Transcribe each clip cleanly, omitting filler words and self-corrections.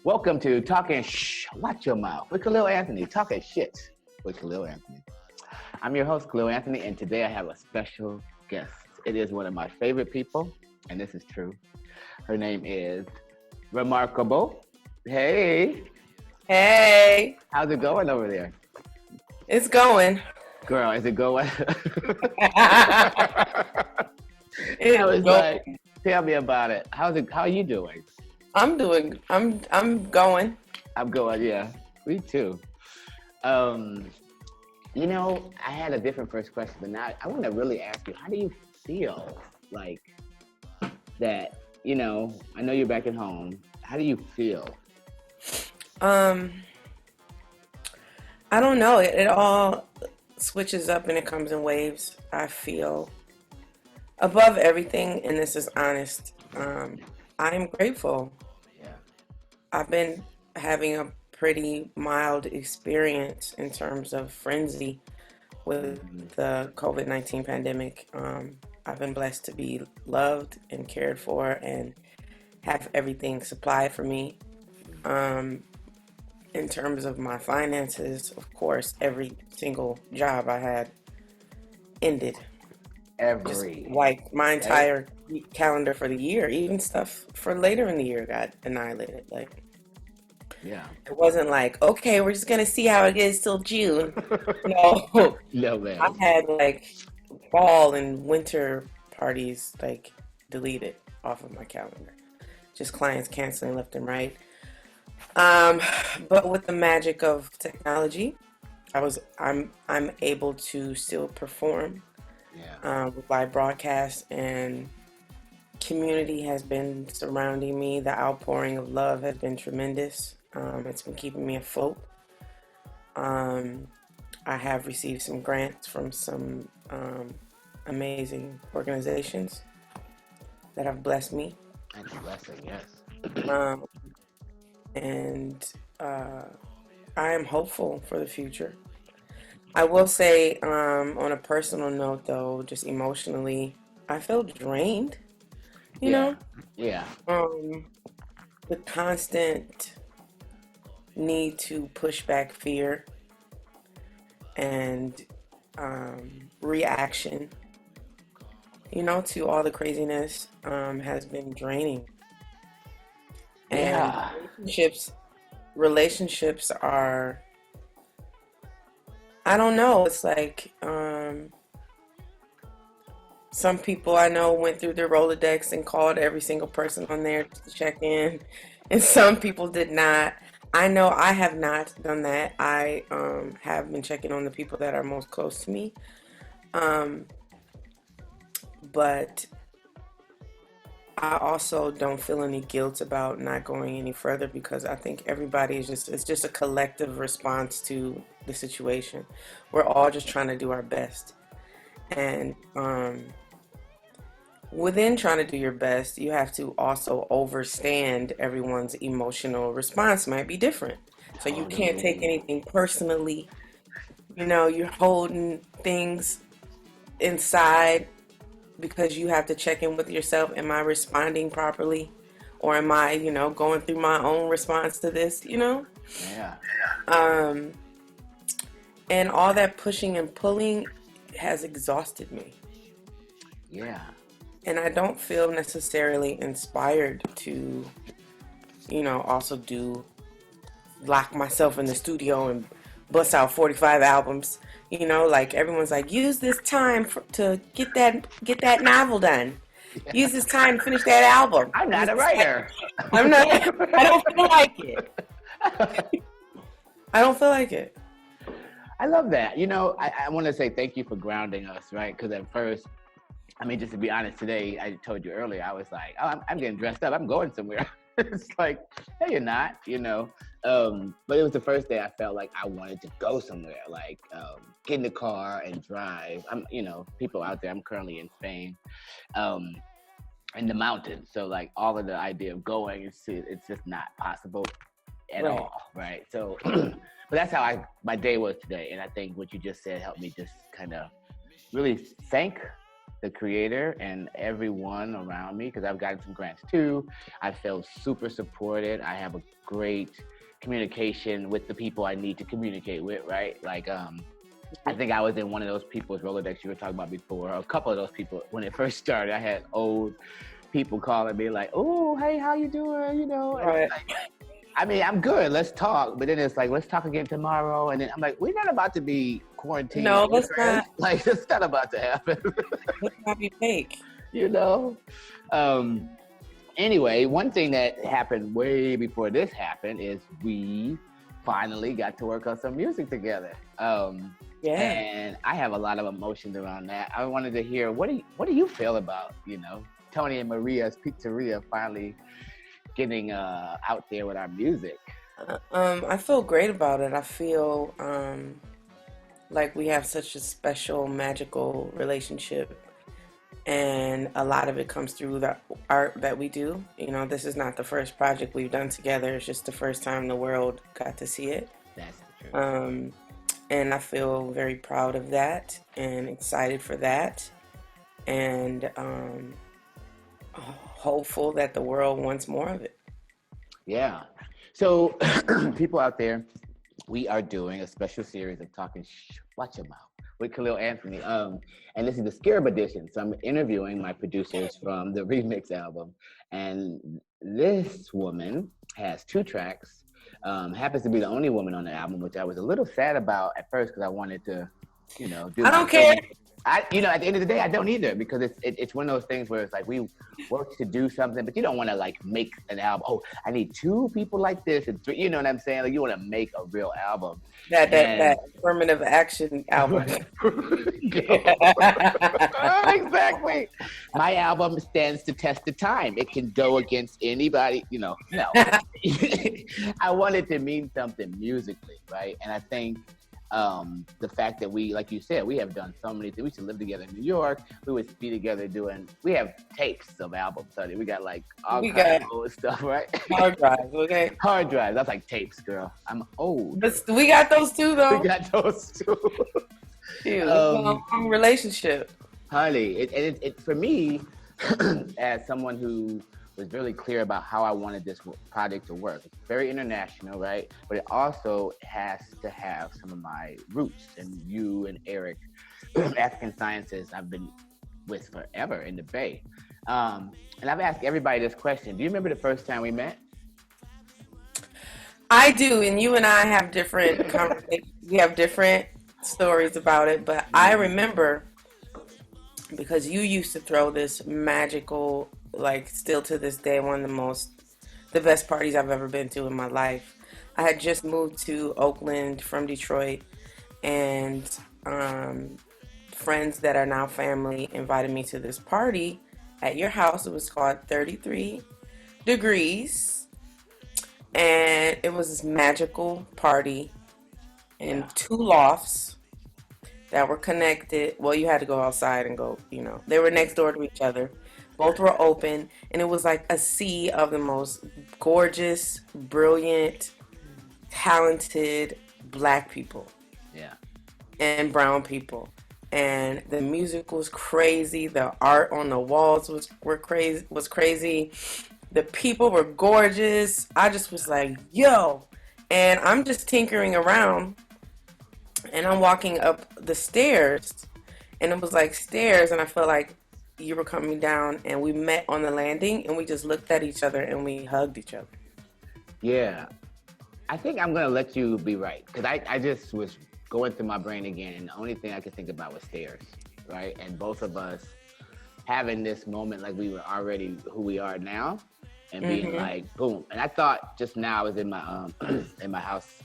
Welcome to Talking Shh, Watch Your Mouth with Khalil Anthony, Talking Shit with Khalil Anthony. I'm your host, Khalil Anthony, and today I have a special guest. It is one of my favorite people, and this is true. Her name is Remarkable. Hey, Hey, how's it going over there? it's going. Girl, is it going? I It's was going. like, tell me about it. How's it? How are you doing? I'm going. I'm going, yeah. Me too. Um, I had a different first question, but now I want to really ask you, how do you feel like that, I know you're back at home. How do you feel? Um, I don't know. It all switches up and it comes in waves. I feel above everything, and this is honest. I am grateful. Yeah. I've been having a pretty mild experience in terms of frenzy with Mhm. the COVID-19 pandemic. I've been blessed to be loved and cared for and have everything supplied for me. Um, in terms of my finances, of course, every single job I had ended. Just Every, like my right? entire calendar for the year, even stuff for later in the year got annihilated. Like Yeah. it wasn't like, okay, we're just gonna see how it is till June. No, No, I man. had like fall and winter parties like deleted off of my calendar. Just clients canceling left and right. Um, but with the magic of technology, I'm able to still perform Yeah. with live broadcasts, and community has been surrounding me. The outpouring of love has been tremendous. It's been keeping me afloat. Um, I have received some grants from some amazing organizations that have blessed me. That's a blessing, yes. Um, and I am hopeful for the future. I will say, on a personal note, though, just emotionally, I feel drained. You Yeah. know, Yeah. um, the constant need to push back fear and reaction, to all the craziness has been draining. And Yeah. relationships are, I don't know, it's like some people I know went through their Rolodex and called every single person on there to check in, and some people did not. I know I have not done that. I have been checking on the people that are most close to me. Um, but I also don't feel any guilt about not going any further because I think everybody is it's just a collective response to the situation. We're all just trying to do our best. And within trying to do your best, you have to also overstand everyone's emotional response might be different. So you can't take Totally. anything personally. You're holding things inside because you have to check in with yourself. Am I responding properly? Or am I, going through my own response to this? Yeah. Um, and all that pushing and pulling has exhausted me. Yeah. And I don't feel necessarily inspired to, also lock myself in the studio and bust out 45 albums. Like everyone's like, use this time to get that novel done. Use this time to finish that album. I'm And not it's a just like, writer. I'm not. I don't feel like it. I don't feel like it. I love that. I want to say thank you for grounding us, right? Because at first, I mean, just to be honest, today, I told you earlier, I was like, oh, I'm getting dressed up. I'm going somewhere. It's like, no, you're not. But it was the first day I felt like I wanted to go somewhere, like get in the car and drive. People out there, I'm currently in Spain, um, in the mountains. So, like, all of the idea of going, it's just not possible at Right. all, right? So, but that's how my day was today. And I think what you just said helped me just kind of really thank the creator and everyone around me, because I've gotten some grants too. I felt super supported. I have a great communication with the people I need to communicate with, right? Like, I think I was in one of those people's Rolodex you were talking about before. A couple of those people, when it first started, I had old people calling me like, "Oh, hey, how you doing?" You know, and Right. it's like, I mean, I'm good. Let's talk. But then it's like, let's talk again tomorrow. And then I'm like, we're not about to be quarantined. No, let's not. Like, it's not about to happen. Let's not be fake. You know. Um, anyway, one thing that happened way before this happened is we finally got to work on some music together. Yeah. And I have a lot of emotions around that. I wanted to hear what do you feel about, Tony and Maria's Pizzeria finally getting out there with our music? I feel great about it. I feel like we have such a special, magical relationship, and a lot of it comes through the art that we do. This is not the first project we've done together. It's just the first time the world got to see it. That's the truth. And I feel very proud of that and excited for that, and hopeful that the world wants more of it. Yeah. So, people out there, we are doing a special series of talking watch your mouth with Khalil Anthony. And this is the Scarab edition. So I'm interviewing my producers from the remix album. And this woman has 2 tracks. Happens to be the only woman on the album, which I was a little sad about at first because I wanted to, do I don't care. at the end of the day, I don't either, because it's one of those things where it's like we work to do something, but you don't want to like make an album. Oh, I need 2 people like this and 3. You know what I'm saying? Like you want to make a real album. That affirmative action album. Exactly. My album stands the test of time. It can go against anybody. No. I wanted to mean something musically, right? And I think the fact that we, like you said, we have done so many things. We used to live together in New York. We would be together we have tapes of albums, Sonny. We got like all kinds of old stuff, right? Hard drives, okay? Hard drives. That's like tapes, girl. I'm old. But we got those too, though. We got those too. Relationship. Honey, it for me, as someone who was really clear about how I wanted this project to work. It's very international, right? But it also has to have some of my roots. And you and Eric, African Sciences, I've been with forever in the Bay. And I've asked everybody this question. Do you remember the first time we met? I do, and you and I have different conversations. We have different stories about it, but I remember because you used to throw this magical, like still to this day, one of the best parties I've ever been to in my life. I had just moved to Oakland from Detroit, and friends that are now family invited me to this party at your house. It was called 33 Degrees, and it was this magical party in 2 lofts that were connected. Well, you had to go outside and go, they were next door to each other. Both were open, and it was like a sea of the most gorgeous, brilliant, talented Black people. Yeah. And brown people. And the music was crazy. The art on the walls was crazy. The people were gorgeous. I just was like, yo. And I'm just tinkering around, and I'm walking up the stairs, and it was like stairs, and I felt like you were coming down, and we met on the landing, and we just looked at each other, and we hugged each other. Yeah. I think I'm going to let you be right, because I just was going through my brain again, and the only thing I could think about was stairs, right? And both of us having this moment like we were already who we are now, and being like, boom. And I thought just now I was in my in my house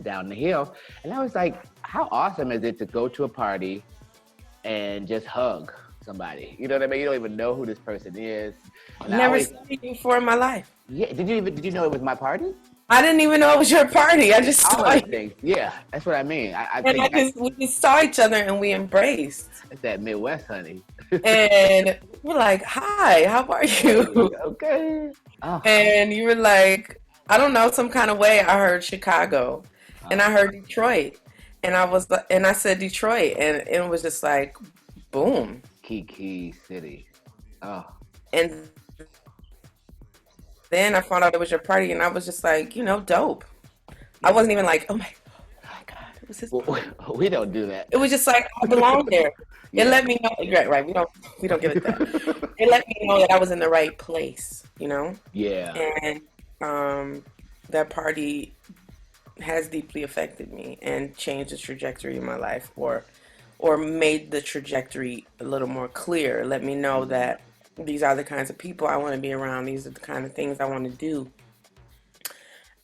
down the hill, and I was like, how awesome is it to go to a party and just hug somebody? You know what I mean? You don't even know who this person is. I've never seen you before in my life. Yeah. Did you know it was my party? I didn't even know it was your party. I just saw you. Yeah, that's what I mean. We just saw each other and we embraced. It's that Midwest, honey. And we're like, hi, how are you? Okay. Oh. And you were like, I don't know, some kind of way I heard Chicago, and I heard Detroit, and I said Detroit, and it was just like, boom. Kiki City. Oh, And then I found out it was your party, and I was just like, dope. I yeah. wasn't even like, oh my God, it was his Well, party. we don't do that. It was just like I belonged there. It Yeah. let me know, right, right. We don't give it that. It let me know that I was in the right place. Yeah. And that party has deeply affected me and changed the trajectory of my life, or made the trajectory a little more clear. Let me know Mhm. that these are the kinds of people I want to be around. These are the kind of things I want to do.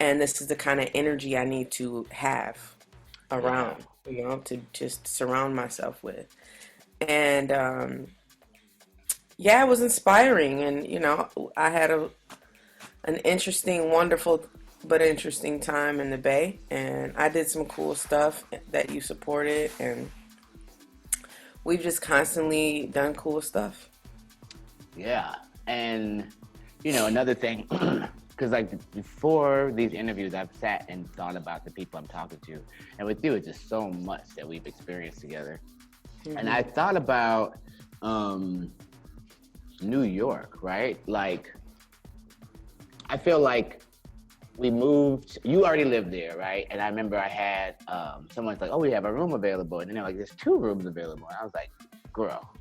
And this is the kind of energy I need to have Yeah. around, to just surround myself with. And yeah, it was inspiring. And, I had an interesting, wonderful, but interesting time in the Bay. And I did some cool stuff that you supported. And we've just constantly done cool stuff. Yeah. And, another thing, because like before these interviews, I've sat and thought about the people I'm talking to. And with you, it's just so much that we've experienced together. And Hmm. I thought about New York, right? Like, I feel like we moved, you already lived there, right? And I remember I had someone's like, oh, we have a room available. And then they're like, there's 2 rooms available. And I was like, girl,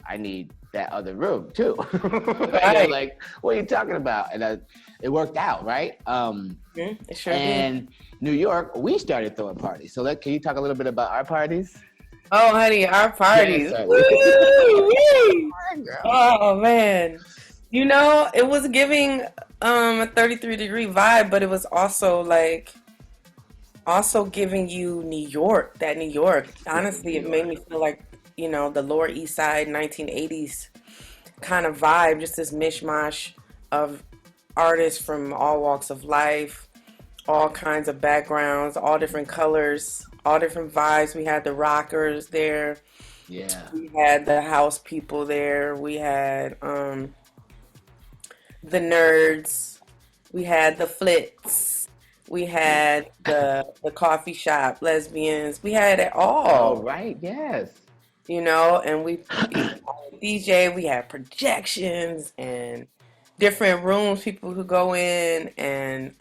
I need that other room too. And they're Right. like, what are you talking about? And it worked out, right? Mhm. It sure did. And New York, we started throwing parties. So can you talk a little bit about our parties? Oh, honey, our Yeah, parties. certainly. Woo-wee! Girl. Oh man. It was giving a 33-degree vibe, but it was also giving you New York, that New York. Yeah, New Honestly, it made York. me feel like, the Lower East Side 1980s kind of vibe, just this mishmash of artists from all walks of life, all kinds of backgrounds, all different colors, all different vibes. We had the rockers there. Yeah. We had the house people there. We had the nerds. We had the flits. We Yeah. had the coffee shop lesbians. We had it Oh, all, right. Yes. and we DJ. We had projections and different rooms people could go in, and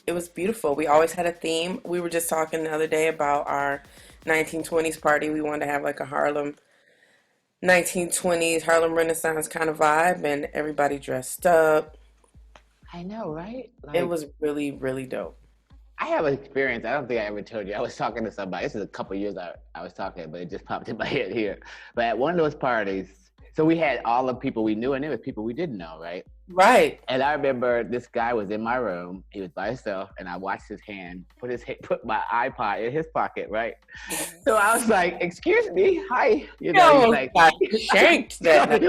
it was beautiful. We always had a theme. We were just talking the other day about our 1920s party. We wanted to have like a Harlem 1920s Harlem Renaissance kind of vibe, and everybody dressed up. I know, right? It Like, was really, really dope. I have an experience. I don't think I ever told you. I was talking to somebody. This is a couple years I was talking, but it just popped in my head here. But at one of those parties, so we had all the people we knew, and there was people we didn't know, right? Right. And I remember this guy was in my room. He was by himself, and I watched his hand put my iPod in his pocket, right? So I was like, "Excuse me, hi." You He's almost like, got shanked that night.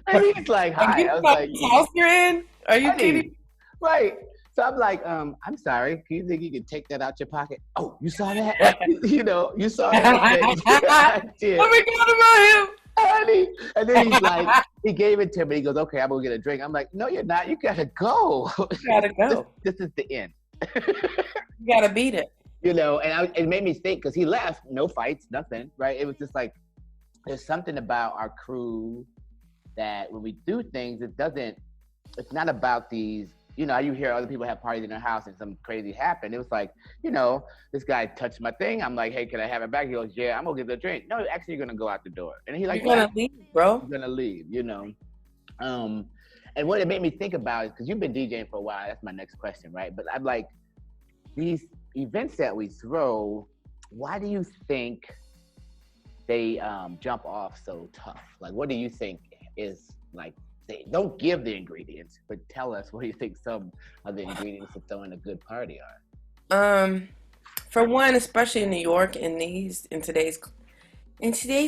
and he's like, Like, "Hi." you I know was what like, house you're in? Are you "Honey, kidding? right?" So I'm like, "I'm sorry. Can you think you can take that out your pocket?" Oh, you saw that? Like, you saw that? I said, "Yeah, I did." I forgot about him. Honey. And then he's like, he gave it to me. He goes, okay, I'm gonna get a drink. I'm like, no, you're not. You gotta go. You gotta this, go. this is the end. You gotta beat it. And it made me think because he left, no fights, nothing, right? It was just like there's something about our crew that when we do things, it's not about these. You hear other people have parties in their house and something crazy happened. It was like, this guy touched my thing. I'm like, hey, can I have it back? He goes, yeah, I'm gonna get the drink. No, actually, you're gonna go out the door. And he like, You're gonna what? leave, bro. You're gonna leave. And what it made me think about is because you've been DJing for a while. That's my next question, right? But I'm like, these events that we throw, why do you think they jump off so tough? Like, what do you think is like? They don't give the ingredients, but tell us what do you think some of the ingredients of throwing a good party are. Um, for one, especially in New York, in today's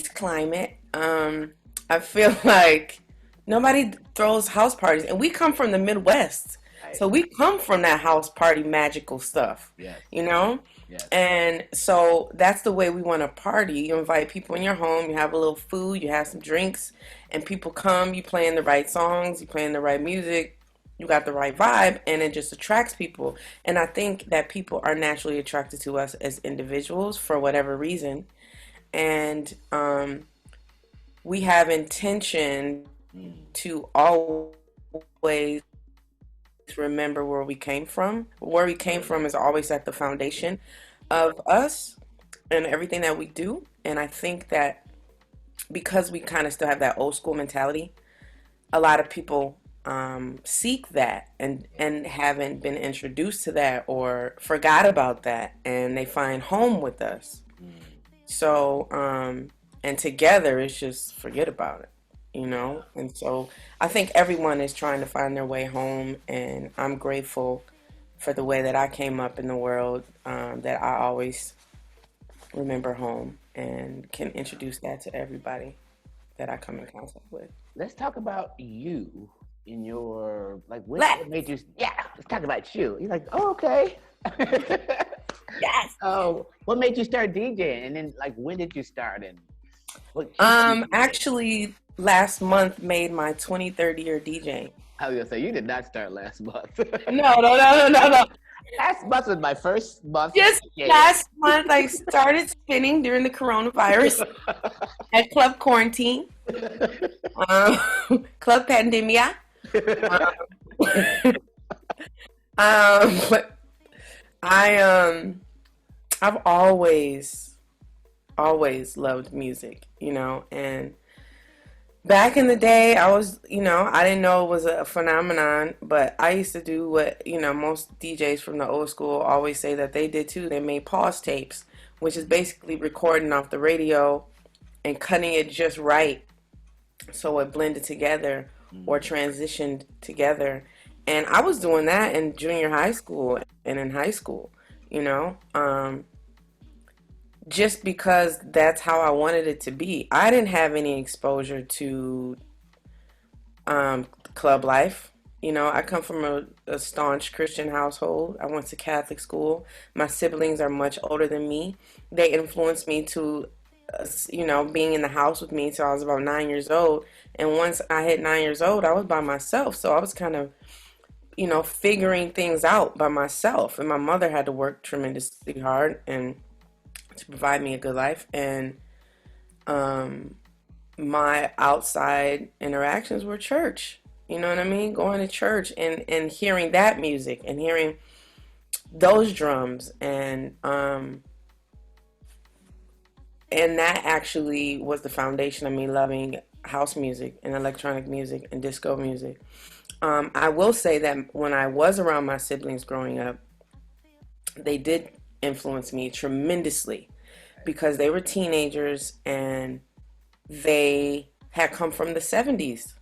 climate, I feel like nobody throws house parties, and we come from the Midwest, Right. so we come from that house party magical stuff, Yes. you know. Yes. And so that's the way we want to party. You invite people in your home, you have a little food, you have some drinks, and people come. You playing the right songs, you playing the right music, you got the right vibe, and it just attracts people. And I think that people are naturally attracted to us as individuals for whatever reason. And we have intention Mm. to always remember where we came from. Where we came from is always at the foundation of us and everything that we do. And I think that because we kind of still have that old school mentality, a lot of people seek that and haven't been introduced to that or forgot about that, and they find home with us. Mm. So, and together, it's just forget about it, you Yeah. know? And so I think everyone is trying to find their way home, and I'm grateful for the way that I came up in the world, that I always remember home and can introduce that to everybody that I come in contact with. Let's talk about you in your like what Let's. made you yeah, let's talk about you. You're like, oh, okay. Yes. Oh, what made you start DJing? And then like when did you start and what keeps you DJing? Actually, last month made my 23rd year DJing. I was gonna say you did not start last month. No, no, no, no, no, no. Last month was my first month Just DJing. last month, I started spinning during the coronavirus at Club Quarantine, um, Club Pandemia. Um, but I I've always loved music, you know, and back in the day, I was, I didn't know it was a phenomenon, but I used to do what, most DJs from the old school always say that they did too. They made pause tapes, which is basically recording off the radio and cutting it just right so it blended together or Mm. transitioned together. And I was doing that in junior high school and in high school, you know. Just because that's how I wanted it to be. I didn't have any exposure to club life. You know, I come from a staunch Christian household. I went to Catholic school. My siblings are much older than me. They influenced me to, being in the house with me until I was about 9 years old. And once I hit 9 years old, I was by myself. So I was kind of, figuring things out by myself. And my mother had to work tremendously hard and to provide me a good life. And um, my outside interactions were church. You know what I mean? Going to church and hearing that music and hearing those drums and that actually was the foundation of me loving house music and electronic music and disco music. I will say that when I was around my siblings growing up, they did influence me tremendously because they were teenagers and they had come from the 70s,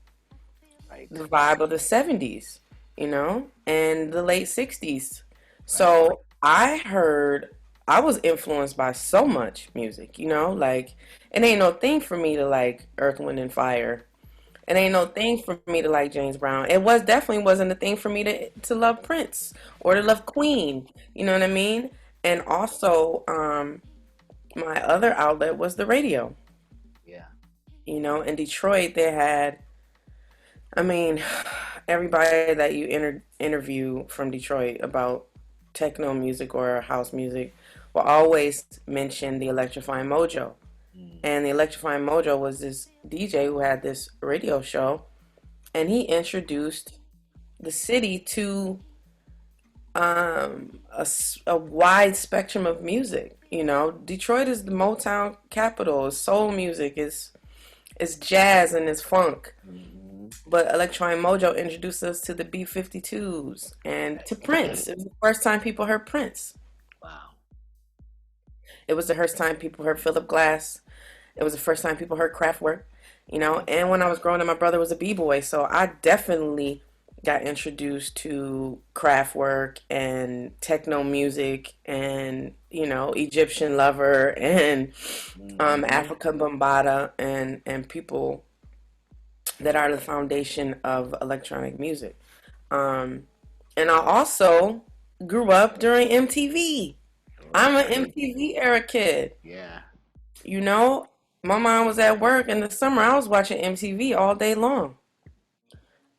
Right, the vibe of the 70s, and the late 60s. right. So I was influenced by so much music, like it ain't no thing for me to like Earth, Wind, and Fire. It ain't no thing for me to like James Brown. It was definitely wasn't a thing for me to love Prince or to love Queen. You know what I mean? And also, my other outlet was the radio. Yeah. In Detroit, they had, I mean, everybody that you interview from Detroit about techno music or house music will always mention the Electrifying Mojo. Mm. And the Electrifying Mojo was this DJ who had this radio show, and he introduced the city to a wide spectrum of music. Detroit is the Motown capital. It's soul music, it's jazz and it's funk. Hmm. But Electronic Mojo introduced us to the B-52s and to Prince. It was the first time people heard Prince. Wow. It was the first time people heard Philip Glass. It was the first time people heard Kraftwerk. And when I was growing up, my brother was a b-boy, so I definitely got introduced to Kraftwerk and techno music and Egyptian Lover and Hmm. Africa Bambaataa and people that are the foundation of electronic music. Um, and I also grew up during MTV. I'm an Right. MTV era kid. Yeah. You know, my mom was at work in the summer. I was watching MTV all day long.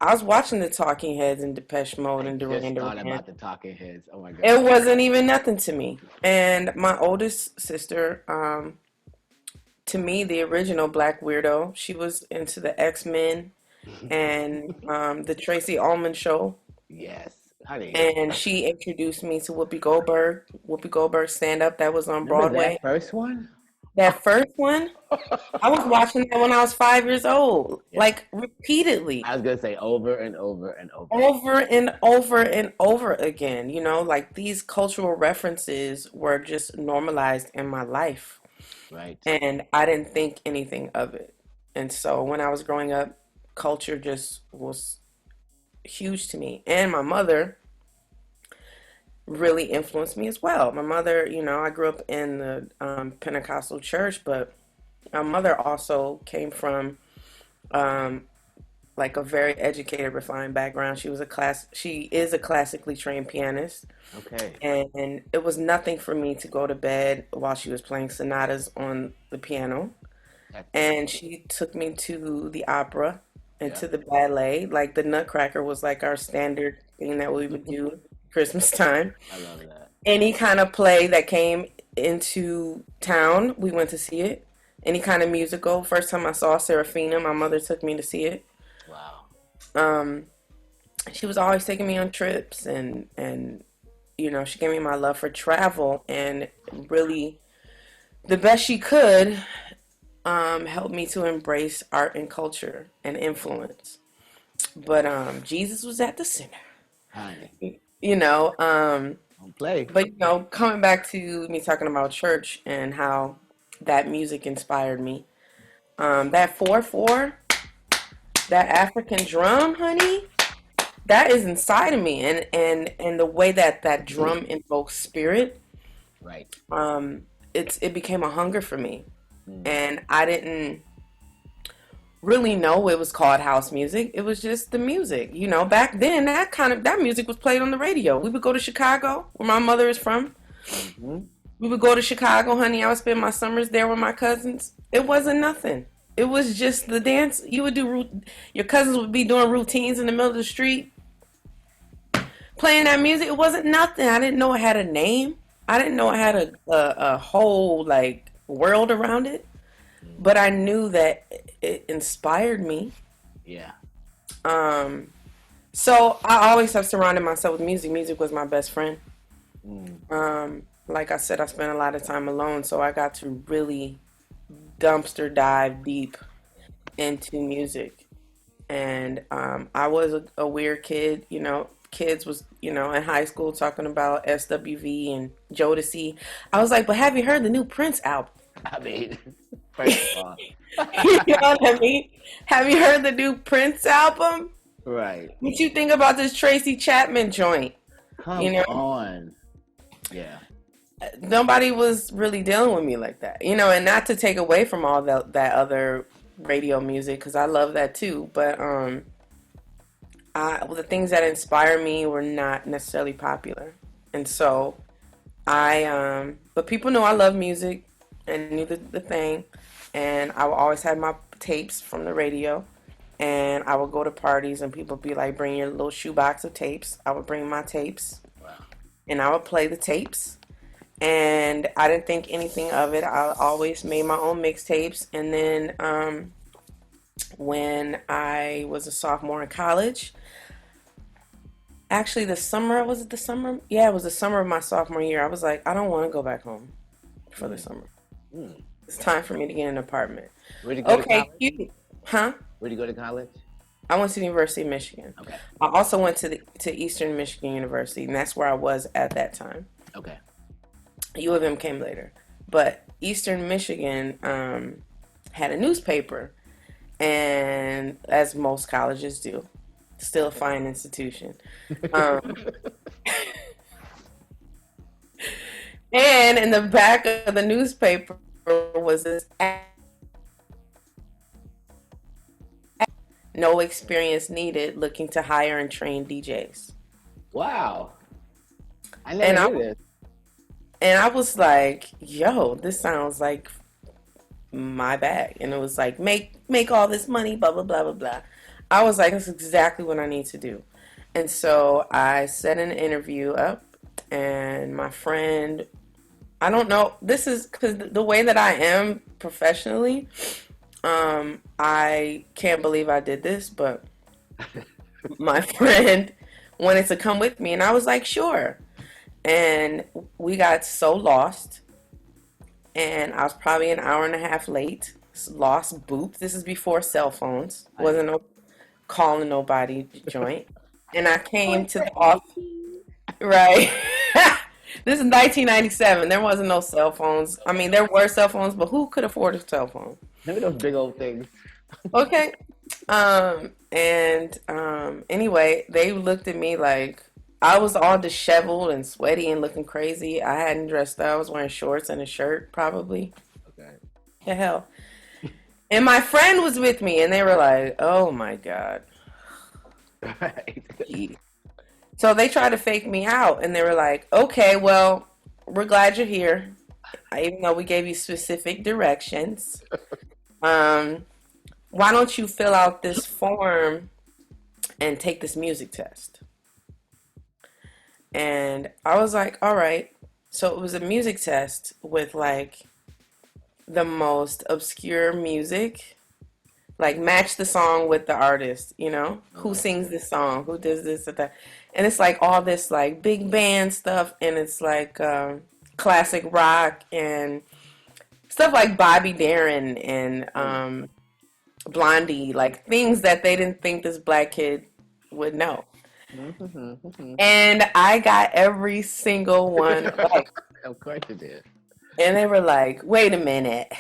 I was watching the Talking Heads and Depeche Mode I and Duran just thought Duran. about the Talking Heads. Oh my It God. wasn't even nothing to me. And my oldest sister to me, the original Black Widow. She was into the X-Men and the Tracy Ullman show. Yes, honey. And she introduced me to Whoopi Goldberg. Whoopi Goldberg stand up that was on Remember Broadway. that first one? That first one, I was watching that when I was 5 years old, Yeah. like repeatedly, I was gonna say over and over and over. over and over and over again. Like these cultural references were just normalized in my life, Right. and I didn't think anything of it. And so when I was growing up, culture just was huge to me. And my mother really influenced me as well. My mother, I grew up in the Pentecostal church, but my mother also came from um, like a very educated, refined background. She is a classically trained pianist, Okay. and it was nothing for me to go to bed while she was playing sonatas on the piano. Excellent. And she took me to the opera and Yeah. to the ballet. Like the Nutcracker was like our standard thing that we would do Christmas time. I love that. Any kind of play that came into town, we went to see it. Any kind of musical. First time I saw Serafina, my mother took me to see it. Wow. Um, she was always taking me on trips, and she gave me my love for travel, and really the best she could helped me to embrace art and culture and influence. But Jesus was at the center, Honey. you know. Don't play. But coming back to me talking about church and how that music inspired me. That 4/4, that African drum, honey, that is inside of me, and the way that that drum invokes spirit, Right. it became a hunger for me, Mm. and I didn't really know it was called house music. It was just the music, Back then, that music was played on the radio. We would go to Chicago, where my mother is from. Hmm. We would go to Chicago, honey. I would spend my summers there with my cousins. It wasn't nothing. It was just the dance. You would your cousins would be doing routines in the middle of the street, playing that music. It wasn't nothing. I didn't know it had a name. I didn't know it had a whole like world around it. But I knew that it inspired me. Yeah. Um, so I always have surrounded myself with music. Music was my best friend. Mm. Like I said, I spent a lot of time alone, so I got to really dumpster dive deep into music. And I was a weird kid, Kids was, in high school talking about SWV and Jodeci. I was like, but have you heard the new Prince album? I mean, first of all, You know what I mean? Have you heard the new Prince album? right. What you think about this Tracy Chapman joint? Come You know, on. Yeah. nobody was really dealing with me like that. And not to take away from all that other radio music, because I love that too. But the things that inspire me were not necessarily popular, and so but people knew I love music and knew the thing, and I would always have my tapes from the radio, and I would go to parties and people would be like, bring your little shoebox of tapes. I would bring my tapes Wow. and I would play the tapes, and I didn't think anything of it. I always made my own mixtapes, and then when I was a sophomore in college, actually the summer, was it the summer? Yeah, it was the summer of my sophomore year. I was like, I don't want to go back home for the summer. Mm. It's time for me to get an apartment. Where'd you go to Okay, college? cute. Huh? Where'd you go to college? I went to the University of Michigan. Okay. I also went to Eastern Michigan University, and that's where I was at that time. Okay. U of M came later. But Eastern Michigan had a newspaper, and as most colleges do, still a fine institution. Um, and in the back of the newspaper was this ad, no experience needed, looking to hire and train DJs. Wow. I And never I knew this. and I was like, "Yo, this sounds like my bag." And it was like, "Make all this money, blah blah blah blah blah." I was like, "That's exactly what I need to do." And so I set an interview up, and my friend I don't know. This is because the way that I am professionally, I can't believe I did this, but my friend wanted to come with me, and I was like, sure. And we got so lost, and I was probably an hour and a half late. Lost, boop. This is before cell phones. I know. Wasn't no calling nobody joint. And I came Point to for the off AT. right. This is 1997. There wasn't no cell phones. I mean, there were cell phones, but who could afford a cell phone? Maybe those big old things. Okay. Anyway, they looked at me like I was all disheveled and sweaty and looking crazy. I hadn't dressed up. I was wearing shorts and a shirt, probably. Okay. The hell. And my friend was with me, and they were like, "Oh my God." Right. So they tried to fake me out, and they were like, "Okay, well, we're glad you're here, even though we gave you specific directions. Um, why don't you fill out this form and take this music test?" And I was like, "All right." So it was a music test with like the most obscure music, like match the song with the artist, who Okay. sings this song, who does this or that. And it's like all this like big band stuff, and it's like classic rock and stuff like Bobby Darin and Mm. Blondie, like things that they didn't think this black kid would know. Mm-hmm, hmm. And I got every single one right. Of course you did. And they were like, wait a minute,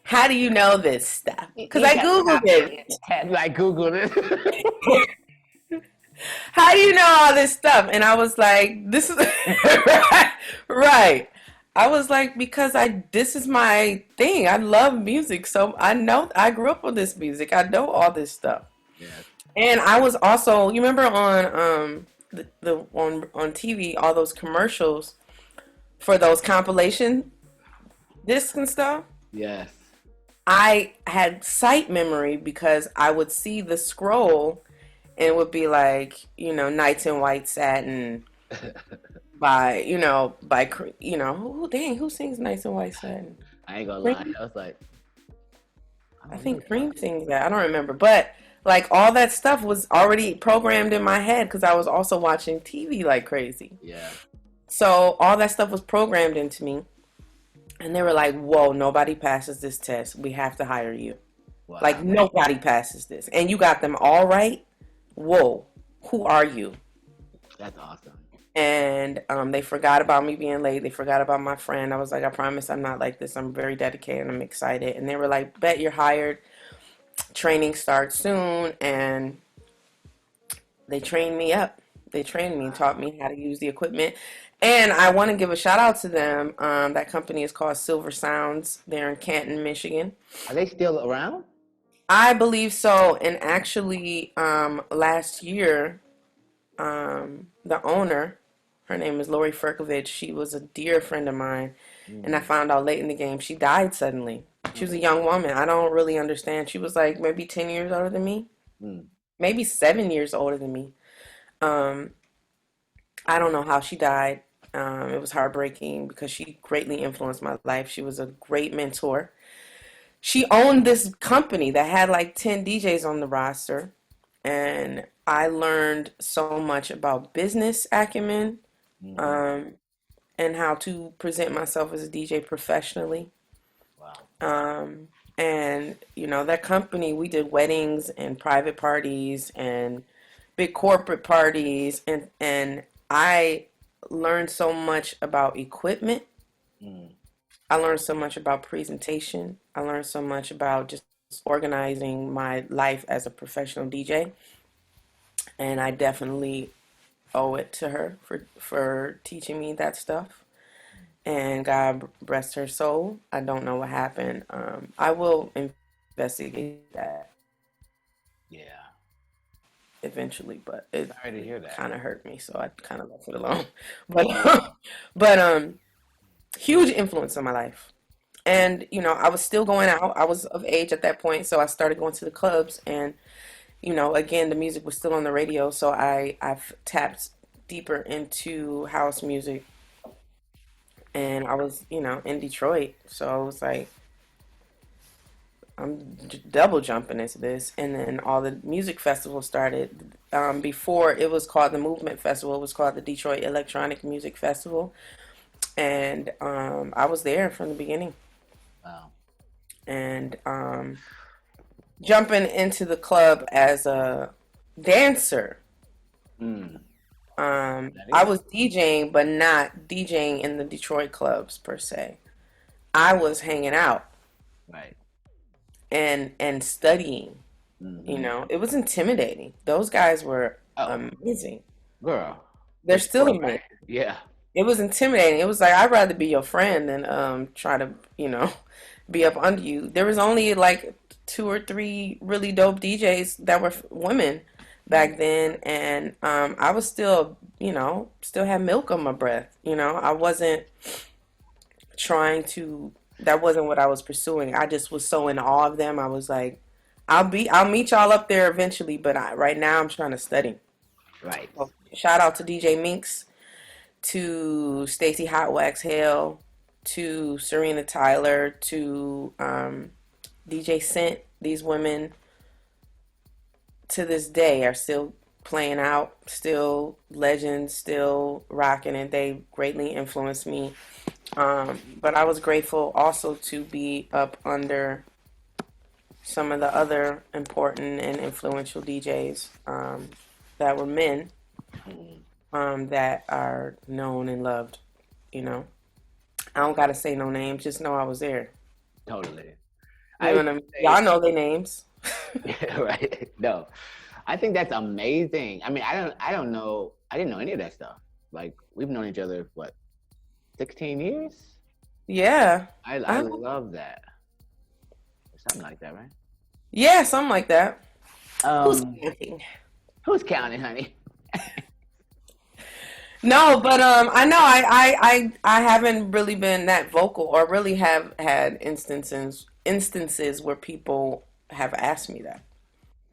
how do you know this stuff? Because You I got the Googled copy. it. Like Google it. How do you know all this stuff? And I was like, this is right. I was like, because this is my thing. I love music. So I know I grew up with this music. I know all this stuff. Yes. And I was also, you remember on the on TV, all those commercials for those compilation discs and stuff? Yes. I had sight memory because I would see the scroll and it would be like, Nights in White Satin by, who sings Nights in White Satin? I ain't gonna lie. Cream? I was like, I I don't know. think Cream sings that. I don't remember. But like all that stuff was already programmed in my head because I was also watching TV like crazy. Yeah. So all that stuff was programmed into me. And they were like, whoa, nobody passes this test. We have to hire you. Like Wow. nobody passes this. And you got them all right? Whoa, who are you? That's awesome. And they forgot about me being late. They forgot about my friend. I was like, I promise I'm not like this. I'm very dedicated. I'm excited. And they were like, bet you're hired. Training starts soon. And they trained me up. They trained me and taught me how to use the equipment. And I want to give a shout out to them. That company is called Silver Sounds. They're in Canton, Michigan. Are they still around? I believe so. And actually, last year, the owner, her name is Lori Ferkovich. She was a dear friend of mine, and I Mm. found out late in the game she died suddenly. She was a young woman. I don't really understand. She was like maybe 10 years older than me, Mm. maybe 7 years older than me. Um, I don't know how she died. It was heartbreaking because she greatly influenced my life. She was a great mentor. She owned this company that had like 10 DJs on the roster, and I learned so much about business acumen, Mm-hmm. um, and how to present myself as a DJ professionally. Wow. Um, and that company, we did weddings and private parties and big corporate parties, and I learned so much about equipment. Mm. I learned so much about presentation. I learned so much about just organizing my life as a professional DJ, and I definitely owe it to her for teaching me that stuff. And God rest her soul. I don't know what happened. I will investigate that Yeah. eventually, but it Sorry to hear that. kind of hurt me, so I kind of left it alone. But but huge influence on my life. And I was still going out. I was of age at that point, so I started going to the clubs. And again, the music was still on the radio, so I've tapped deeper into house music And I was, in Detroit. So I was like, I'm double jumping into this. And then all the music festivals started. Before it was called the Movement Festival, it was called the Detroit Electronic Music Festival. And I was there from the beginning. Wow. And jumping into the club as a dancer. Mm. That I is was DJing, but not DJing in the Detroit clubs per se. I was hanging out right. and studying. Mm-hmm. It was intimidating. Those guys were Oh, amazing. girl. They're still Detroit, right? amazing. Yeah. It was intimidating. It was like I'd rather be your friend than try to, be up under you. There was only like two or three really dope DJs that were women back then, and I was still, still had milk on my breath. I wasn't trying to. That wasn't what I was pursuing. I just was so in awe of them. I was like, I'll meet y'all up there eventually, but right now I'm trying to study. Right. So, shout out to DJ Minx, to Stacey Hot Wax Hale, to Serena Tyler, to DJ Scent. These women to this day are still playing out, still legends, still rocking, and they greatly influenced me. But I was grateful also to be up under some of the other important and influential DJs that were men that are known and loved. You know, I don't gotta say no names, just know I was there. Totally. You I know would what I mean? say, Y'all know their names. right. No, I think that's amazing. I mean, I don't know. I didn't know any of that stuff. Like we've known each other, what, 16 years? Yeah. I Uh, love that. Something like that, right? yeah, something like that. Who's Um, counting? who's counting, honey? No, but I know I haven't really been that vocal or really have had instances where people have asked me that.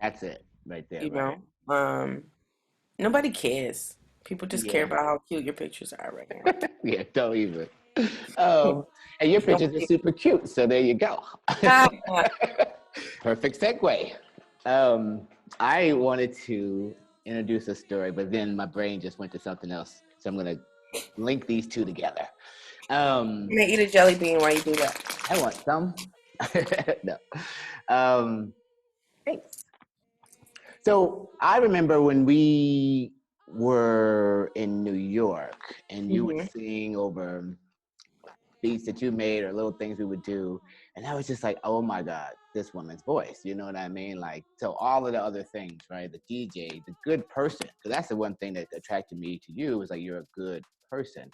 That's it, right there, You right? know, um, nobody cares. People just care Yeah, about how cute your pictures are right now. yeah, don't even. Um, and your pictures are Nobody. super cute, so there you go. Ah, Perfect segue. Um, I wanted to introduce a story, but then my brain just went to something else. So I'm gonna link these two together. I'm Um, gonna eat a jelly bean while you do that. I want some. No. Um, thanks. So I remember when we were in New York and you would Hmm. sing over beats that you made or little things we would do. And I was just like, oh my God, this woman's voice. You know what I mean? Like, so all of the other things, right? The DJ, the good person. Because that's the one thing that attracted me to you was like, you're a good person.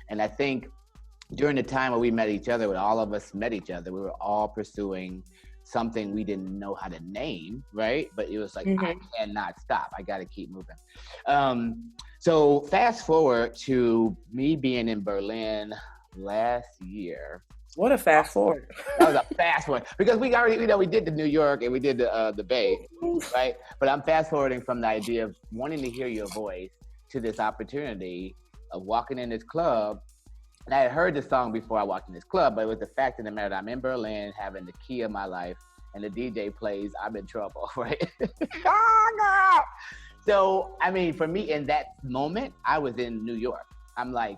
And I think during the time when we met each other, when all of us met each other, we were all pursuing something we didn't know how to name, right? But it was like, I Hmm. cannot stop. I got to keep moving. So fast forward to me being in Berlin last year. What a fast forward. That was a fast one because we already, we did the New York and we did the Bay, right? But I'm fast forwarding from the idea of wanting to hear your voice to this opportunity of walking in this club. And I had heard the song before I walked in this club, but it was the fact of the matter that I'm in Berlin having the key of my life and the DJ plays, I'm in trouble, right? Oh, girl. So, I mean, for me in that moment, I was in New York. I'm like,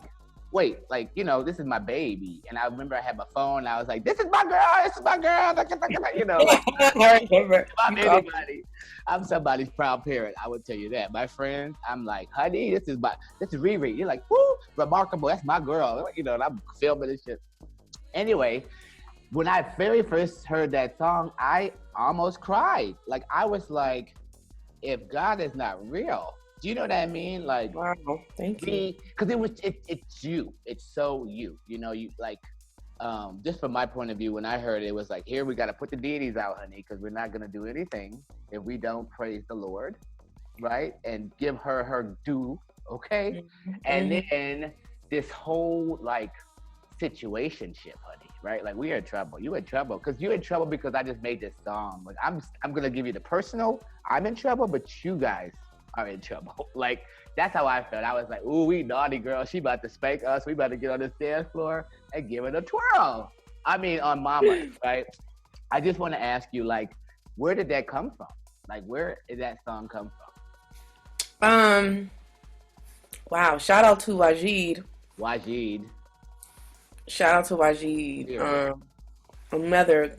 wait, like, this is my baby. And I remember I had my phone and I was like, this is my girl, this is my girl. Like, I remember. if I'm You called. anybody, I'm somebody's proud parent. I would tell you that. My friends, I'm like, honey, this is Riri. You're like, woo, remarkable. That's my girl. And I'm filming this shit. Anyway, when I very first heard that song, I almost cried. Like I was like, if God is not real, do you know what I mean? Like Wow, thank you. because it's you. It's so you. You like just from my point of view, when I heard it, it was like, here we got to put the deities out, honey, because we're not gonna do anything if we don't praise the Lord, right, and give her due, okay? And Hmm. then this whole like situationship, honey, right? Like we are in trouble. You in trouble because you in trouble because I just made this song. Like I'm gonna give you the personal. I'm in trouble, but you guys are in trouble. Like That's how I felt. I was like, ooh, we naughty girl. She about to spank us. We about to get on this dance floor and give it a twirl. I mean, on Mama, right? I just want to ask you, like, where did that come from? Like, where did that song come Um, wow. Shout out to Wajid. from? Wajid. Shout out to Wajid. Period. Another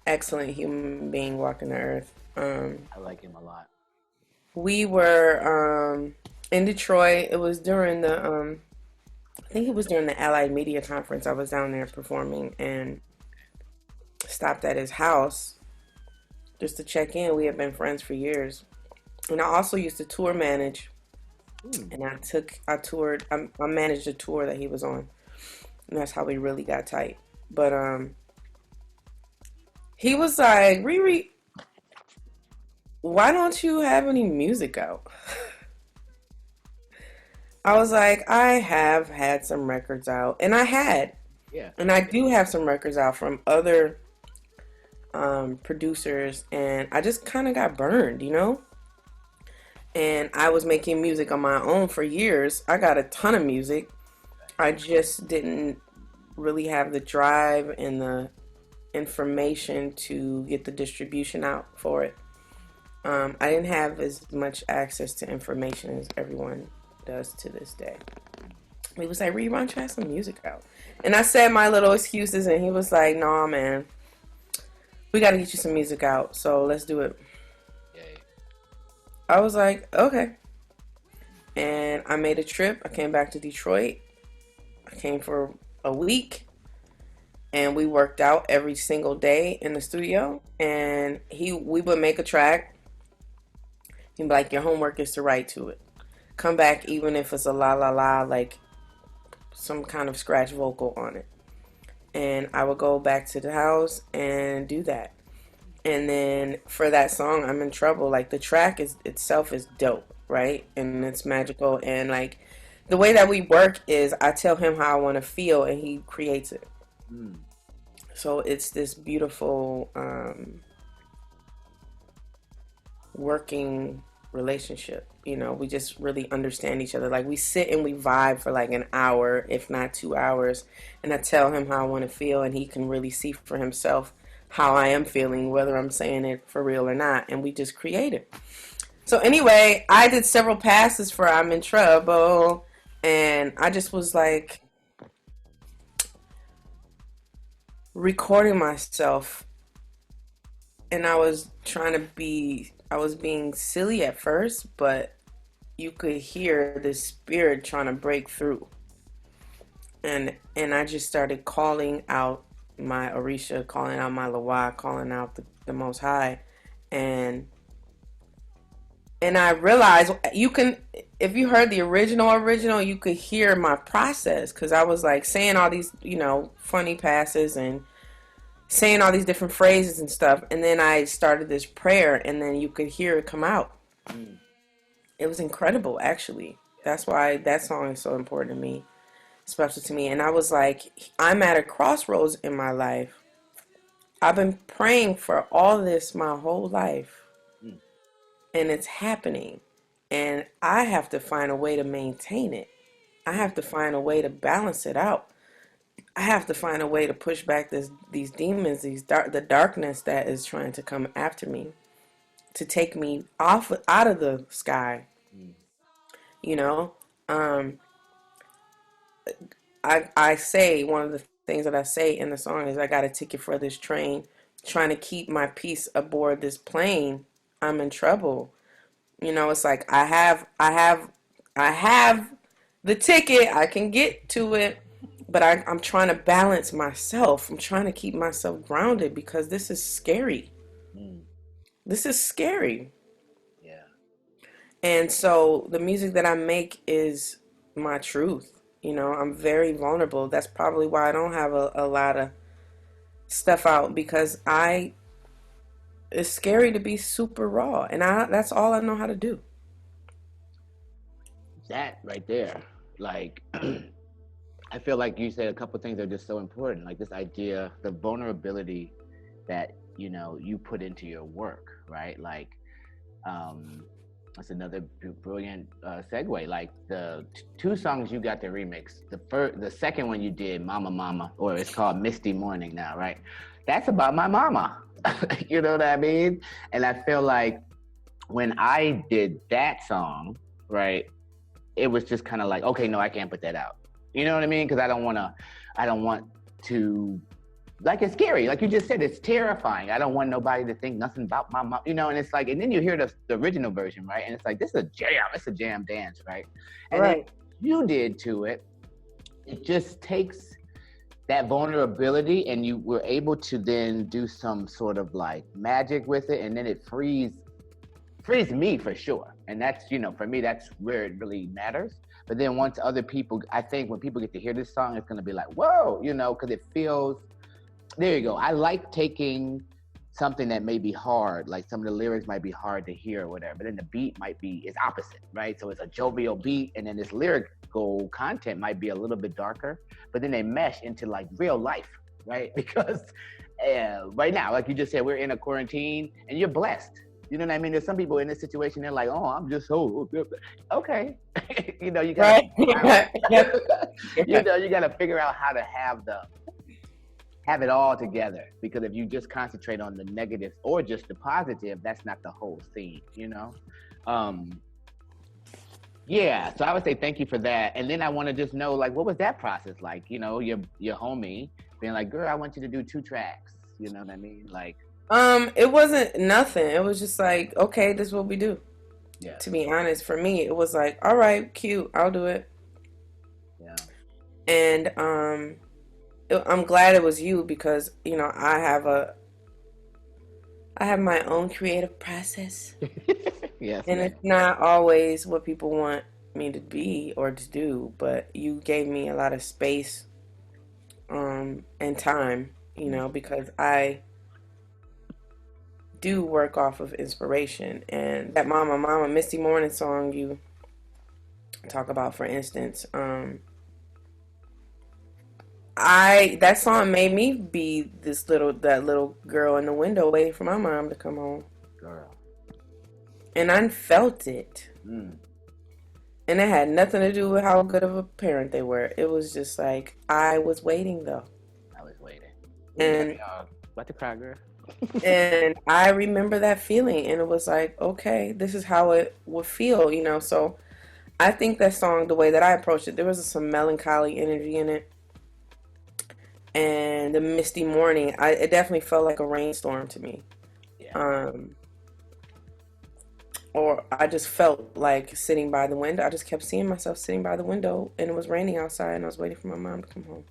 excellent human being walking the earth. I like him a lot. We were in Detroit. It was during the I think it was during the Allied Media Conference. I was down there performing and stopped at his house just to check in. We had been friends for years. And I also used to tour manage, and I managed a tour that he was on. And that's how we really got tight. But he was like, Riri, why don't you have any music out? I was like, I have had some records out, and I had, Yeah. and I do have some records out from other producers, and I just kind of got burned, you know? And I was making music on my own for years. I got a ton of music. I just didn't really have the drive and the information to get the distribution out for it. I didn't have as much access to information as everyone does to this day. He was like, Reed, why don't you have some music out? And I said my little excuses, and he was like, nah, man, we got to get you some music out, so let's do it. Yay. I was like, okay. And I made a trip. I came back to Detroit. I came for a week, and we worked out every single day in the studio. And we would make a track. He'd be like, your homework is to write to it. Come back even if it's a la la la, like some kind of scratch vocal on it. And I would go back to the house and do that. And then for that song, I'm in Trouble, like the track itself is dope, right? And it's magical. And like the way that we work is I tell him how I want to feel and he creates it. Mm. So it's this beautiful working relationship. You know, we just really understand each other. Like we sit and we vibe for like an hour, if not 2 hours. And I tell him how I want to feel and he can really see for himself how I am feeling, whether I'm saying it for real or not. And we just create it. So anyway, I did several passes for I'm in Trouble. And I just was like recording myself. And I was being silly at first, but you could hear the spirit trying to break through. And I just started calling out my Orisha, calling out my Lawa, calling out the Most High. And I realized you can, if you heard the original, you could hear my process. Because I was like saying all these, you know, funny passes and saying all these different phrases and stuff. And then I started this prayer and then you could hear it come out. Mm. It was incredible, actually. That's why that song is so important to me, special to me. And I was like, I'm at a crossroads in my life. I've been praying for all this my whole life. Mm. And it's happening. And I have to find a way to maintain it. I have to find a way to balance it out. I have to find a way to push back these demons, the darkness that is trying to come after me, to take me out of the sky. Mm. You know, I say one of the things that I say in the song is I got a ticket for this train, trying to keep my peace aboard this plane. I'm in trouble. You know, it's like I have the ticket. I can get to it. But I'm trying to balance myself. I'm trying to keep myself grounded because this is scary. Mm. This is scary. Yeah. And so the music that I make is my truth. You know, I'm very vulnerable. That's probably why I don't have a lot of stuff out because it's scary to be super raw. And that's all I know how to do. That right there, like... I feel like you said a couple of things that are just so important, like this idea, the vulnerability that, you know, you put into your work, right? Like, That's another brilliant segue. Like the two songs you got to remix. The second one you did, Mama Mama, or it's called Misty Morning now, right? That's about my mama. You know what I mean? And I feel like when I did that song, right, it was just kind of like, okay, no, I can't put that out. You know what I mean? Because I don't want to, like, it's scary. Like you just said, it's terrifying. I don't want nobody to think nothing about my mom, you know. And it's like, and then you hear the original version, right? And it's like, this is a jam. It's a jam dance, right? And Right. then you did to it. It just takes that vulnerability, and you were able to then do some sort of like magic with it, and then it frees me for sure. And that's, you know, for me, that's where it really matters. But then once other people, I think when people get to hear this song, it's going to be like, whoa, you know, because it feels, there you go. I like taking something that may be hard, like some of the lyrics might be hard to hear or whatever, but then the beat might be, it's opposite, right? So it's a jovial beat, and then this lyrical content might be a little bit darker, but then they mesh into like real life, right? Because right now, like you just said, we're in a quarantine and you're blessed. You know what I mean? There's some people in this situation, they're like, oh, I'm just so, okay. You know, you gotta, Right. you know, you gotta figure out how to have it all together, because if you just concentrate on the negatives or just the positive, that's not the whole scene, you know. Yeah, so I would say thank you for that. And then I want to just know, like, what was that process like? You know, your homie being like, girl, I want you to do 2 tracks, you know what I mean? Like, It wasn't nothing. It was just like, okay, this is what we do. yeah, To be honest, for me, it was like, all right, cute, I'll do it. yeah. And I'm glad it was you because, you know, I have my own creative process. Yes, And man. it's not always what people want me to be or to do, but you gave me a lot of space and time, you know, because I do work off of inspiration. And that Mama Mama Misty Morning song you talk about, for instance, I that song made me be that little girl in the window waiting for my mom to come home. Girl. And I felt it. Mm. And it had nothing to do with how good of a parent they were. It was just like I was waiting though. I was waiting. And About to cry, girl. and I remember that feeling and it was like, okay, this is how it would feel, you know. So I think that song, the way that I approached it, there was some melancholy energy in it. And the misty morning, it definitely felt like a rainstorm to me. Yeah. Or I just felt like sitting by the window. I just kept seeing myself sitting by the window, and it was raining outside, and I was waiting for my mom to come home.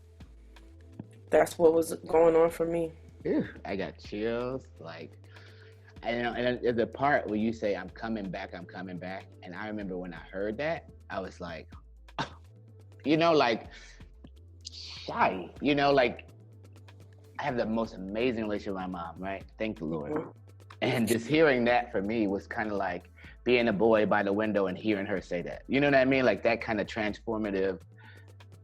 That's what was going on for me. Ew, I got chills. Like, I know, and there's a part where you say, I'm coming back, and I remember when I heard that, I was like, you know, like shy, you know, like I have the most amazing relationship with my mom, right? Thank the Lord. Mm-hmm. And just hearing that for me was kind of like being a boy by the window and hearing her say that. You know what I mean? Like that kind of transformative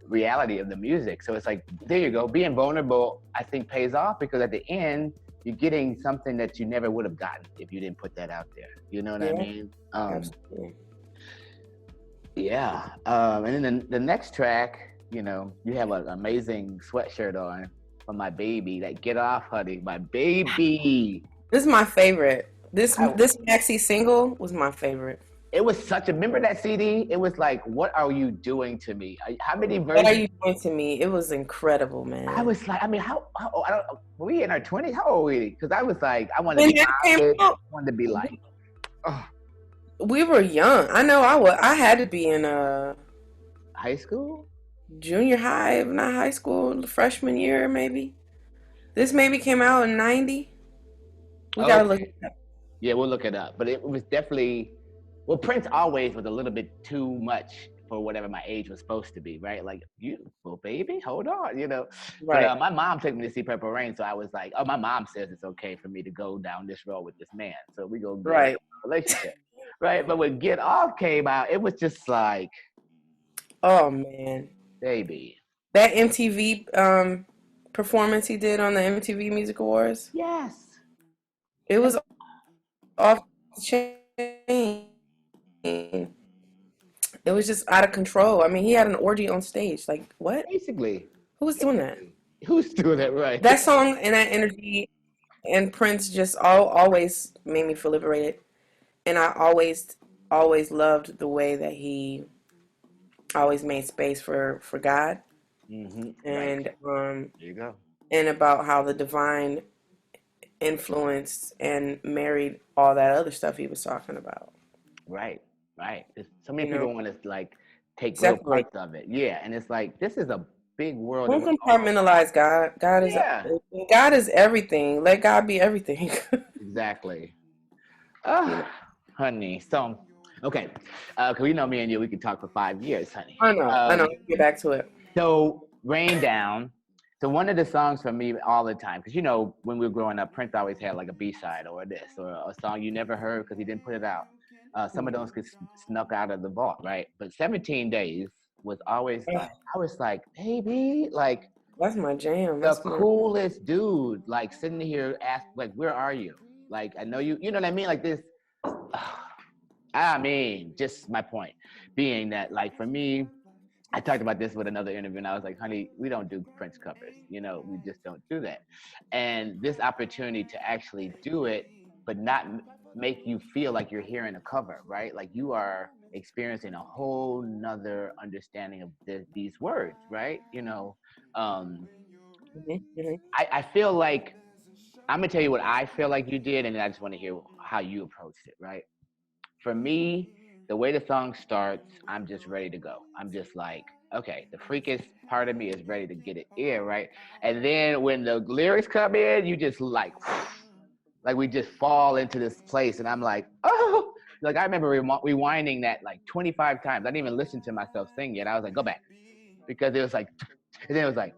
reality of the music. So it's like, there you go. Being vulnerable, I think, pays off, because at the end, you're getting something that you never would have gotten if you didn't put that out there. You know what I mean? Absolutely. Yeah. And then the next track, you know, you have an amazing sweatshirt on for my baby. Like, get off, honey, my baby. This is my favorite. This maxi single was my favorite. It was remember that CD? It was like, what are you doing to me? How many versions? What are you doing to me? It was incredible, man. I was like, I mean, how I don't, were we in our 20s? How old were we? Because I was like, I wanted to be I wanted to be like, oh. We were young. I know I had to be in High school? Junior high, not high school, freshman year maybe. This maybe came out in 90. We gotta look it up. Yeah, we'll look it up. But it was definitely, well, Prince always was a little bit too much for whatever my age was supposed to be, right? Like, well, baby, hold on, you know. Right. But my mom took me to see Purple Rain, so I was like, oh, my mom says it's okay for me to go down this road with this man, so we go get a relationship, right? But when Get Off came out, it was just like, oh man, baby, that MTV performance he did on the MTV Music Awards. Yes, it was off the chain. mean, it was just out of control. I mean, he had an orgy on stage. Like, what? Basically, Who was doing that? who's doing that right? That song and that energy and Prince just always made me feel liberated. And I always loved the way that he always made space for God Right. and There you go. and about how the divine influenced and married all that other stuff he was talking about. Right. Right. So many You know, people want to like take little separate. parts of it. Yeah, and it's like this is a big world, and Don't we're all compartmentalize God. yeah. God is everything. Let God be everything. Exactly. You Ah, know. honey. So, okay, because we know me and you, we could talk for 5 years, honey. I know. I know. Get back to it. So, Rain Down. So one of the songs for me all the time, because you know when we were growing up, Prince always had like a B-side or this or a song you never heard because he didn't put it out. Some of those Mhm. get snuck out of the vault, right? But 17 Days was always like, Ugh, I was like, baby, like that's my jam. the That's my. coolest dude, like sitting here ask, like, where are you? Like, I know you, you know what I mean? Like this, I mean, just my point being that, like, for me, I talked about this with another interview, and I was like, honey, we don't do Prince covers. You know, we just don't do that. And this opportunity to actually do it, but not make you feel like you're hearing a cover, right? Like you are experiencing a whole nother understanding of these words, right? You know, um, Mhm, mhm. I feel like, I'm going to tell you what I feel like you did, and then I just want to hear how you approached it, right? For me, the way the song starts, I'm just ready to go. I'm just like, okay, the freakish part of me is ready to get it in, right? And then when the lyrics come in, you just like we just fall into this place, and I'm like, oh, like I remember rewinding that like 25 times. I didn't even listen to myself sing yet. I was like, go back because it was like, and then it was like,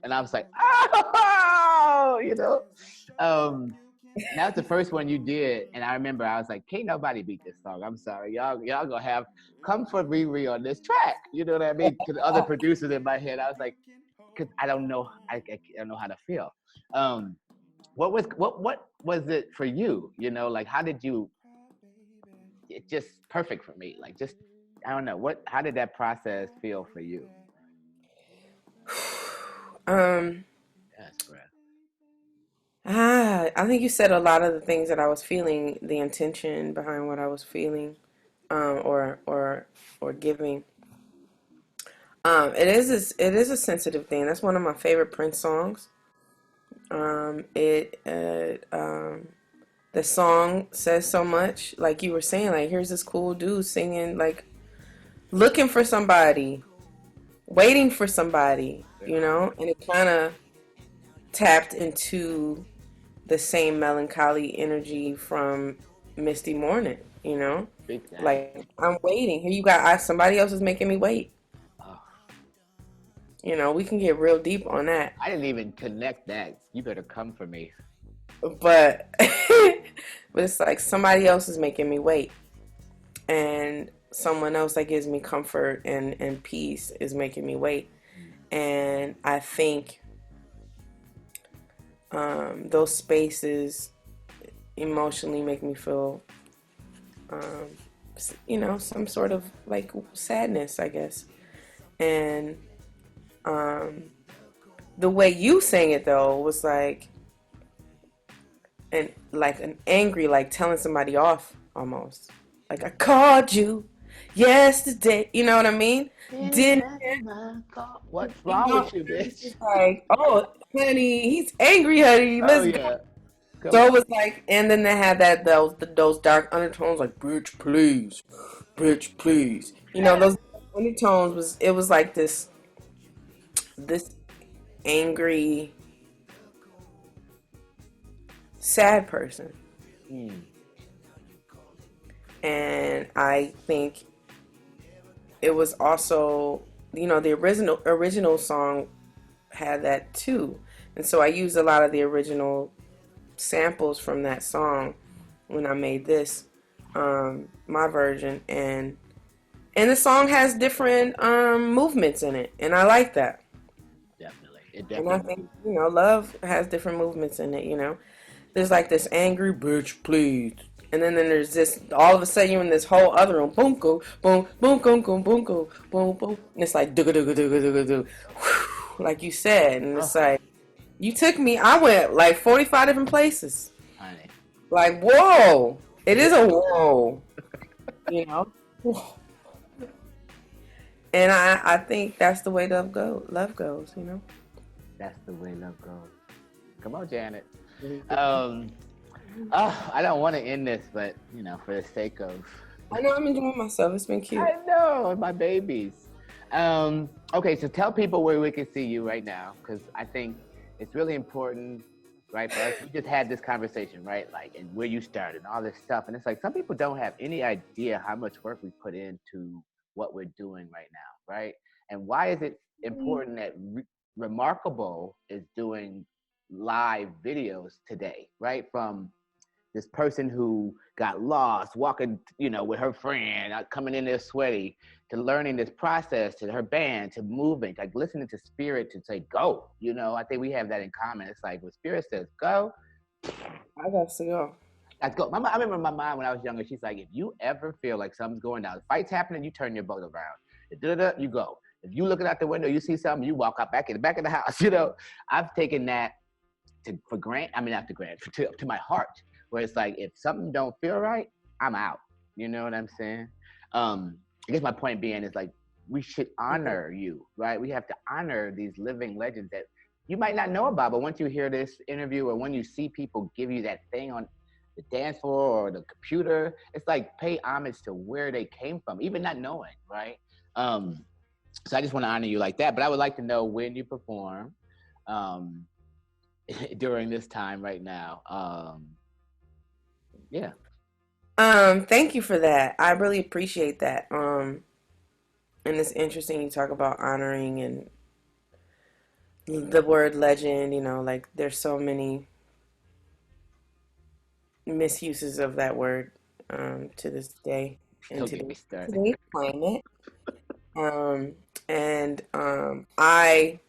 and I was like, oh, you know. Um, that was the first one you did, and I remember I was like, "Can't nobody beat this song." I'm sorry, y'all gonna have come for Riri on this track. You know what I mean? To the other producers in my head, I was like, "Cause I don't know, I don't know how to feel." Um, what was it for you? You know, like how did you? It's just perfect for me. Like just I don't know what. How did that process feel for you? Um, Yes, breath. I think you said a lot of the things that I was feeling, the intention behind what I was feeling, or giving. It is a sensitive thing. That's one of my favorite Prince songs. It the song says so much. Like you were saying, like here's this cool dude singing, like looking for somebody, waiting for somebody, Yeah, and it kind of tapped into the same melancholy energy from Misty Morning, big time. like I'm waiting. Here you got somebody else is making me wait. Oh, We can get real deep on that, I didn't even connect that. You better come for me. but but it's like somebody else is making me wait, and someone else that gives me comfort and peace is making me wait. And I think those spaces emotionally make me feel, um, some sort of like sadness, I guess. And um, the way you sang it though was like an angry, like telling somebody off almost. Like I called you yesterday. You know what I mean? Didn't Didn't answer my call. What's you wrong know? with you, It's bitch? just like, oh, honey, he's angry, honey. Oh Let's go. yeah, come So on. it was like, and then they had those dark undertones, like bitch, please. Those undertones was like this angry, sad person, Mm, and I think it was also, the original song had that too, and so I used a lot of the original samples from that song when I made this, my version, and the song has different movements in it, and I like that. definitely, it And I definitely think moves. love has different movements in it. There's like this angry bitch, please, And then there's this, all of a sudden you're in this whole other room. Boom, boom, boom, boom, boom, boom, boom, boom, boom, boom. And it's like, do, like you said. And it's like, you took me, I went like 45 different places. Honey. Like, whoa. It is a whoa. You know? And I think that's the way love goes, you know? That's the way love goes. Come on, Janet. I don't want to end this, but, you know, for the sake of... I know, I'm enjoying myself. It's been cute. I know, my babies. Okay, so tell people where we can see you right now, because I think it's really important, right, for us. We just had this conversation, right, like, and where you started and all this stuff. And it's like, some people don't have any idea how much work we put into what we're doing right now, right? And why is it important that Remarkable is doing live videos today, right? From this person who got lost, walking, you know, with her friend, coming in there sweaty, to learning this process, to her band, to moving, like listening to Spirit to say, go, you know, I think we have that in common. It's like when Spirit says, go, I got to go. Let's go. I remember my mom when I was younger, she's like, if you ever feel like something's going down, fight's happening, you turn your boat around. You go. If you looking out the window, you see something, you walk out back in the back of the house. You know, I've taken that to my heart, where it's like, if something don't feel right, I'm out. You know what I'm saying? I guess my point being is like, we should honor you, right? We have to honor these living legends that you might not know about, but once you hear this interview or when you see people give you that thing on the dance floor or the computer, it's like, pay homage to where they came from, even not knowing, right? So I just want to honor you like that. But I would like to know when you perform during this time right now. Yeah. Thank you for that. I really appreciate that. And it's interesting you talk about honoring and the word legend, you know, like there's so many misuses of that word to this day in today's climate. I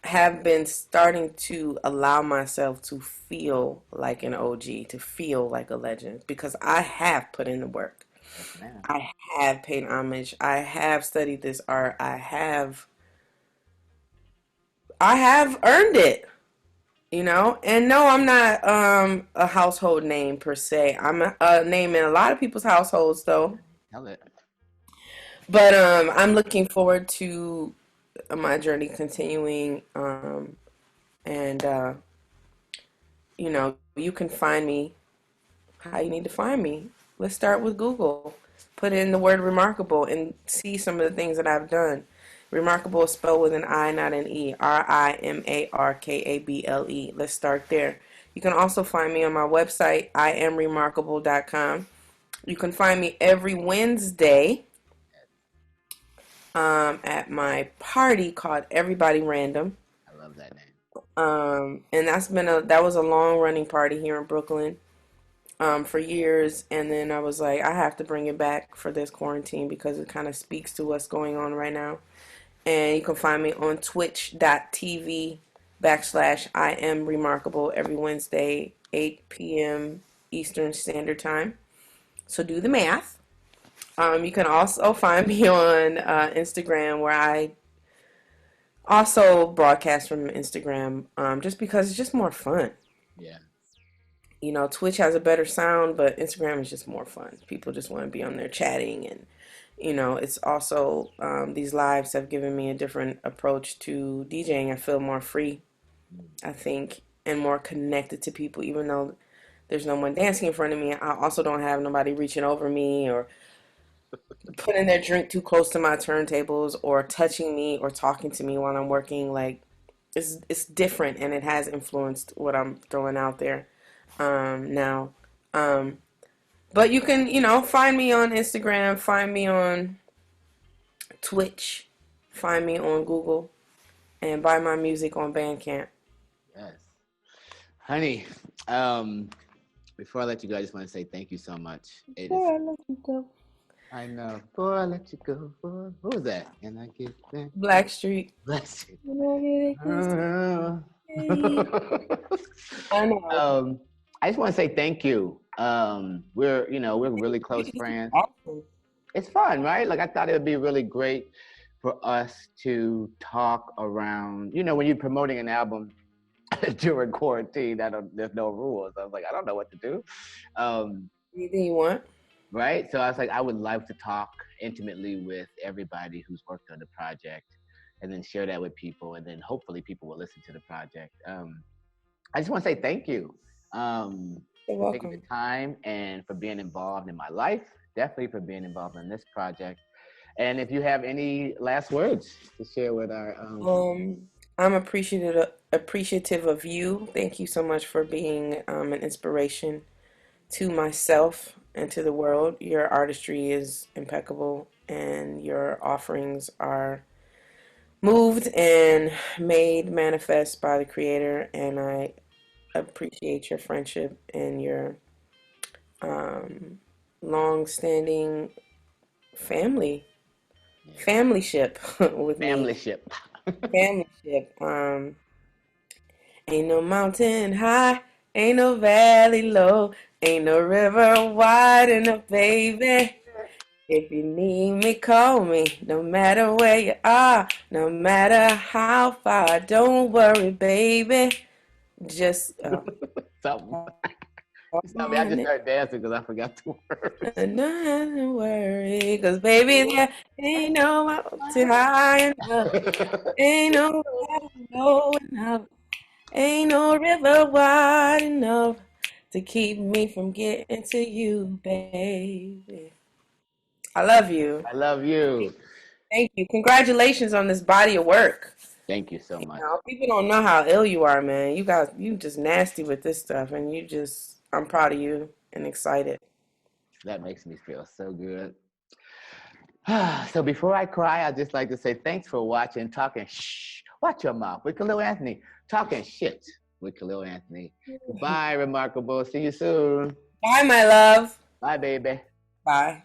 have been starting to allow myself to feel like an OG, to feel like a legend, because I have put in the work. Yes, I have paid homage. I have studied this art. I have earned it, you know? And no, I'm not a household name per se. I'm a name in a lot of people's households though. Tell it. But I'm looking forward to my journey continuing, and you know, you can find me how you need to find me. Let's start with Google. Put in the word Remarkable and see some of the things that I've done. Remarkable is spelled with an I, not an E. RIMARKABLE. Let's start there. You can also find me on my website, IamRemarkable.com. You can find me every Wednesday at my party called Everybody Random. I love that name. And that was a long running party here in Brooklyn for years. And then I was like, I have to bring it back for this quarantine because it kind of speaks to what's going on right now. And you can find me on twitch.tv/IamRemarkable every Wednesday, 8 p.m. Eastern Standard Time. So do the math. You can also find me on Instagram, where I also broadcast from Instagram, just because it's just more fun. Yeah. You know, Twitch has a better sound, but Instagram is just more fun. People just want to be on there chatting, and you know, it's also these lives have given me a different approach to DJing. I feel more free, I think, and more connected to people, even though there's no one dancing in front of me. I also don't have nobody reaching over me or putting their drink too close to my turntables or touching me or talking to me while I'm working. Like, it's different, and it has influenced what I'm throwing out there now. But you can, you know, find me on Instagram, find me on Twitch, find me on Google, and buy my music on Bandcamp. Yes. Honey, before I let you go, I just want to say thank you so much. Before I let you go. I know. Before I let you go. Who was that? And I get that. Blackstreet. Blackstreet. I know. I just want to say thank you We're really close friends. Awesome. It's fun, right? Like I thought it would be really great for us to talk around, when you're promoting an album during quarantine, there's no rules. I was like, I don't know what to do. Um, Anything you want? right? So I was like, I would love to talk intimately with everybody who's worked on the project and then share that with people. And then hopefully people will listen to the project. I just want to say thank you You're for taking the welcome. time and for being involved in my life. Definitely for being involved in this project. And if you have any last words to share with our I'm appreciative of you. Thank you so much for being an inspiration to myself and to the world. Your artistry is impeccable, and your offerings are moved and made manifest by the Creator. And I appreciate your friendship and your um, long-standing family yeah, familyship with me. family ship. Familyship. Ain't no mountain high, ain't no valley low, ain't no river wide enough, baby. If you need me, call me. No matter where you are, no matter how far. Don't worry, baby. Just Something. call Something. I my just name. started dancing because I forgot the words. Don't worry, 'cause baby, there ain't no mountain high enough, ain't no valley low enough. Ain't no river wide enough to keep me from getting to you, baby. I love you. I love you. Thank you. Congratulations on this body of work. Thank you so much. Now, people don't know how ill you are, man. You just nasty with this stuff, and I'm proud of you and excited. That makes me feel so good. So before I cry, I'd just like to say thanks for watching Talking Shh. Watch your mouth with Khalil Anthony. Talking shit with Khalil Anthony. Goodbye, Remarkable. See you soon. Bye, my love. Bye, baby. Bye.